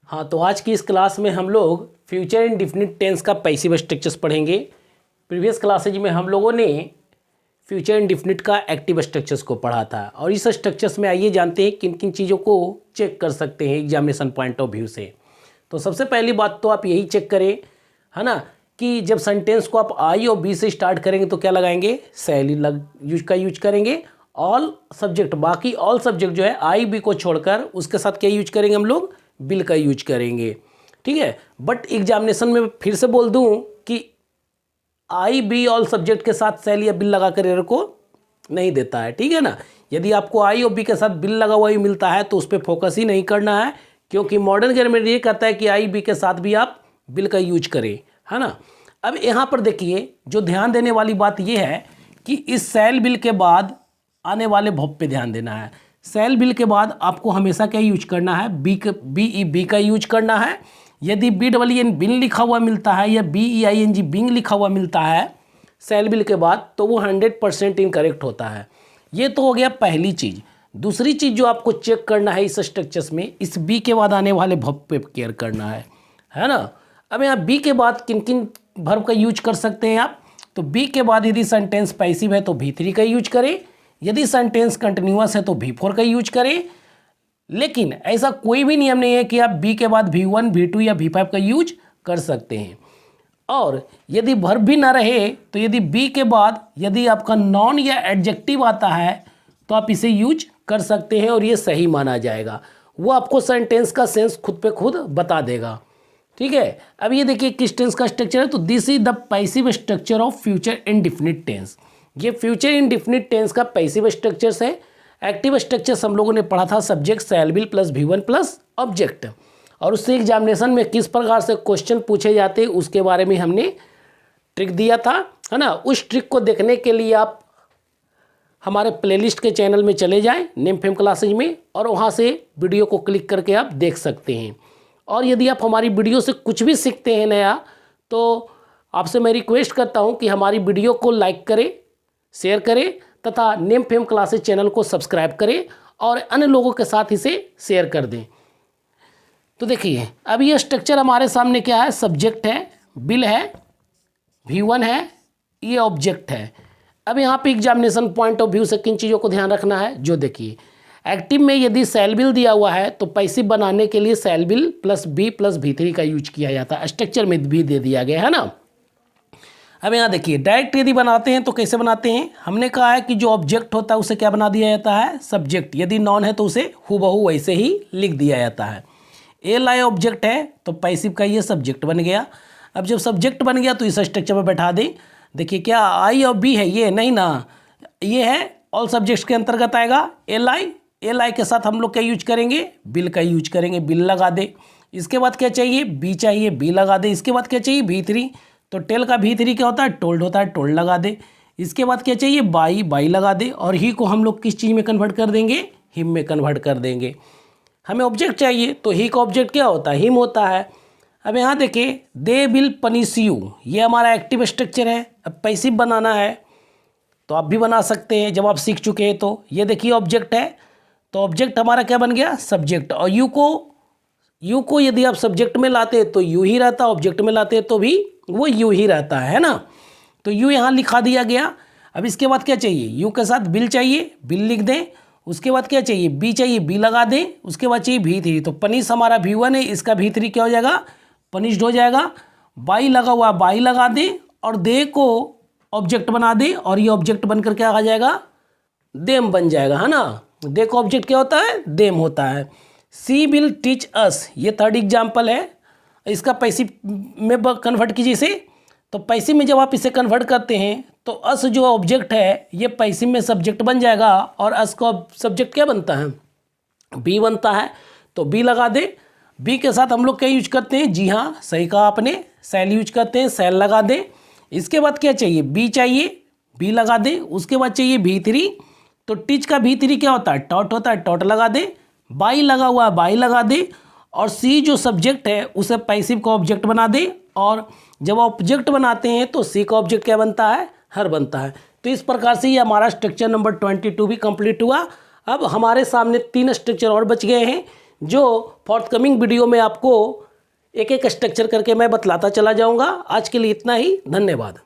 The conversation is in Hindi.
हाँ, तो आज की इस क्लास में हम लोग फ्यूचर इंडेफिनिट टेंस का पैसिव स्ट्रक्चर्स पढ़ेंगे। प्रीवियस क्लासेज में हम लोगों ने फ्यूचर इंडेफिनिट का एक्टिव स्ट्रक्चर्स को पढ़ा था और इस स्ट्रक्चर्स में आइए जानते हैं किन किन चीज़ों को चेक कर सकते हैं एग्जामिनेशन पॉइंट ऑफ व्यू से। तो सबसे पहली बात तो आप यही चेक करें, है ना, कि जब सेंटेंस को आप आई और बी से स्टार्ट करेंगे तो क्या लगाएंगे, शैल यूज करेंगे। ऑल सब्जेक्ट, बाकी ऑल सब्जेक्ट जो है आई बी को छोड़कर उसके साथ क्या यूज करेंगे, हम लोग बिल का यूज करेंगे। ठीक है, बट एग्जामिनेशन में फिर से बोल दूं कि आई बी ऑल सब्जेक्ट के साथ शैल या बिल लगा कर एरर को नहीं देता है। ठीक है ना, यदि आपको आई और बी के साथ बिल लगा हुआ ही मिलता है तो उस पर फोकस ही नहीं करना है, क्योंकि मॉडर्न ग्रामर ये कहता है कि आई बी के साथ भी आप बिल का यूज करें, है ना। अब यहाँ पर देखिए, जो ध्यान देने वाली बात यह है कि इस शैल बिल के बाद आने वाले वर्ब पे ध्यान देना है। शैल बिल के बाद आपको हमेशा क्या यूज करना है, बी का यूज करना है। यदि बी डबल एन बिन लिखा हुआ मिलता है या B E I N G being लिखा हुआ मिलता है शैल बिल के बाद, तो वो 100% इनकरेक्ट होता है। ये तो हो गया पहली चीज़। दूसरी चीज़ जो आपको चेक करना है इस स्ट्रक्चर्स में, इस बी के बाद आने वाले वर्ब पे केयर करना है ना। अब यहाँ बी के बाद किन किन वर्ब का यूज कर सकते हैं आप, तो बी के बाद यदि सेंटेंस पैसिव है तो V3 का यूज करें, यदि सेंटेंस कंटिन्यूअस है तो V4 का यूज करें। लेकिन ऐसा कोई भी नियम नहीं है कि आप बी के बाद V1, V2 या V5 का यूज कर सकते हैं। और यदि वर्ब भी ना रहे तो यदि बी के बाद यदि आपका नॉन या एडजेक्टिव आता है तो आप इसे यूज कर सकते हैं और ये सही माना जाएगा। वो आपको सेंटेंस का सेंस खुद पे खुद बता देगा। ठीक है, अब ये देखिए किस टेंस का स्ट्रक्चर है, तो this is the passive structure of future indefinite tense. ये फ्यूचर इंडेफिनिट टेंस का पैसिव स्ट्रक्चर्स है। एक्टिव स्ट्रक्चर्स हम लोगों ने पढ़ा था subject shall will plus V1 plus object, और उससे एग्जामिनेशन में किस प्रकार से क्वेश्चन पूछे जाते हैं उसके बारे में हमने ट्रिक दिया था, है ना। उस ट्रिक को देखने के लिए आप हमारे प्लेलिस्ट के चैनल में चले जाएं नेम फेम क्लासेज में, और वहाँ से वीडियो को क्लिक करके आप देख सकते हैं। और यदि आप हमारी वीडियो से कुछ भी सीखते हैं नया, तो आपसे मैं रिक्वेस्ट करता हूँ कि हमारी वीडियो को लाइक करें, शेयर करें तथा नेम फेम क्लासेज चैनल को सब्सक्राइब करें और अन्य लोगों के साथ इसे शेयर कर दें। तो देखिए, अब ये स्ट्रक्चर हमारे सामने क्या है, सब्जेक्ट है, बिल है, V1 है, ये ऑब्जेक्ट है। अब यहाँ पे एग्जामिनेशन पॉइंट ऑफ व्यू से किन चीज़ों को ध्यान रखना है, जो देखिए एक्टिव में यदि शैल बिल दिया हुआ है तो पैसिव बनाने के लिए shall will plus be plus V3 का यूज किया जाता है। स्ट्रक्चर में भी दे दिया गया है ना। अब यहाँ देखिए, डायरेक्ट यदि बनाते हैं तो कैसे बनाते हैं, हमने कहा है कि जो ऑब्जेक्ट होता है उसे क्या बना दिया जाता है, सब्जेक्ट। यदि नॉन है तो उसे हूबहू वैसे ही लिख दिया जाता है। एल आई ऑब्जेक्ट है तो पैसिव का ये सब्जेक्ट बन गया। अब जब सब्जेक्ट बन गया तो इस स्ट्रक्चर में बैठा दें। देखिए क्या आई और बी है, ये नहीं ना, ये है ऑल सब्जेक्ट्स के अंतर्गत आएगा। एल आई के साथ हम लोग क्या यूज करेंगे, बिल का यूज करेंगे, बिल लगा दे। इसके बाद क्या चाहिए, बी चाहिए, बी लगा दे। इसके बाद क्या चाहिए, V3, तो टेल का V3 क्या होता है, टोल्ड होता है, टोल्ड लगा दे। इसके बाद क्या चाहिए, बाई लगा दे। और ही को हम लोग किस चीज़ में कन्वर्ट कर देंगे, हिम में कन्वर्ट कर देंगे। हमें ऑब्जेक्ट चाहिए तो ही का ऑब्जेक्ट क्या होता है, हिम होता है। अब यहाँ देखिए, दे विल पनिश यू, ये हमारा एक्टिव स्ट्रक्चर है। अब पैसिव बनाना है तो आप भी बना सकते हैं जब आप सीख चुके हैं। तो ये देखिए ऑब्जेक्ट है, तो ऑब्जेक्ट हमारा क्या बन गया, सब्जेक्ट। और यू को यदि आप सब्जेक्ट में लाते तो यू ही रहता, ऑब्जेक्ट में लाते तो भी वो यू ही रहता है ना। तो यू यहाँ लिखा दिया गया। अब इसके बाद क्या चाहिए, यू के साथ बिल चाहिए, बिल लिख दें। उसके बाद क्या चाहिए, बी चाहिए, बी लगा दें। उसके बाद चाहिए V3, तो पनिश हमारा V1 है, इसका V3 क्या हो जाएगा, पनिश्ड हो जाएगा। बाई लगा हुआ, बाई लगा दें और दे को ऑब्जेक्ट बना दें, और ये ऑब्जेक्ट बनकर क्या आ जाएगा, देम बन जाएगा, है ना। दे का ऑब्जेक्ट क्या होता है, देम होता है। सी विल टीच अस, ये थर्ड एग्जाम्पल है। इसका पैसिव में कन्वर्ट कीजिए इसे, तो पैसिव में जब आप इसे कन्वर्ट करते हैं तो अस जो ऑब्जेक्ट है ये पैसिव में सब्जेक्ट बन जाएगा, और अस का सब्जेक्ट क्या बनता है, बी बनता है। तो बी लगा दे। बी के साथ हम लोग क्या यूज करते हैं, जी हाँ सही कहा आपने, शैल यूज करते हैं, शैल लगा दे। इसके बाद क्या चाहिए, बी चाहिए, बी लगा दे। उसके बाद चाहिए V3, तो टीच का V3 क्या होता है, टॉट होता है, टॉट लगा दे। बाई लगा हुआ है, बाई लगा दे। और सी जो सब्जेक्ट है उसे पैसिव का ऑब्जेक्ट बना दे, और जब ऑब्जेक्ट बनाते हैं तो सी का ऑब्जेक्ट क्या बनता है, हर बनता है। तो इस प्रकार से ये हमारा स्ट्रक्चर नंबर 22 भी कंप्लीट हुआ। अब हमारे सामने 3 स्ट्रक्चर और बच गए हैं, जो फॉर्थकमिंग वीडियो में आपको एक एक स्ट्रक्चर करके मैं बतलाता चला जाऊंगा। आज के लिए इतना ही, धन्यवाद।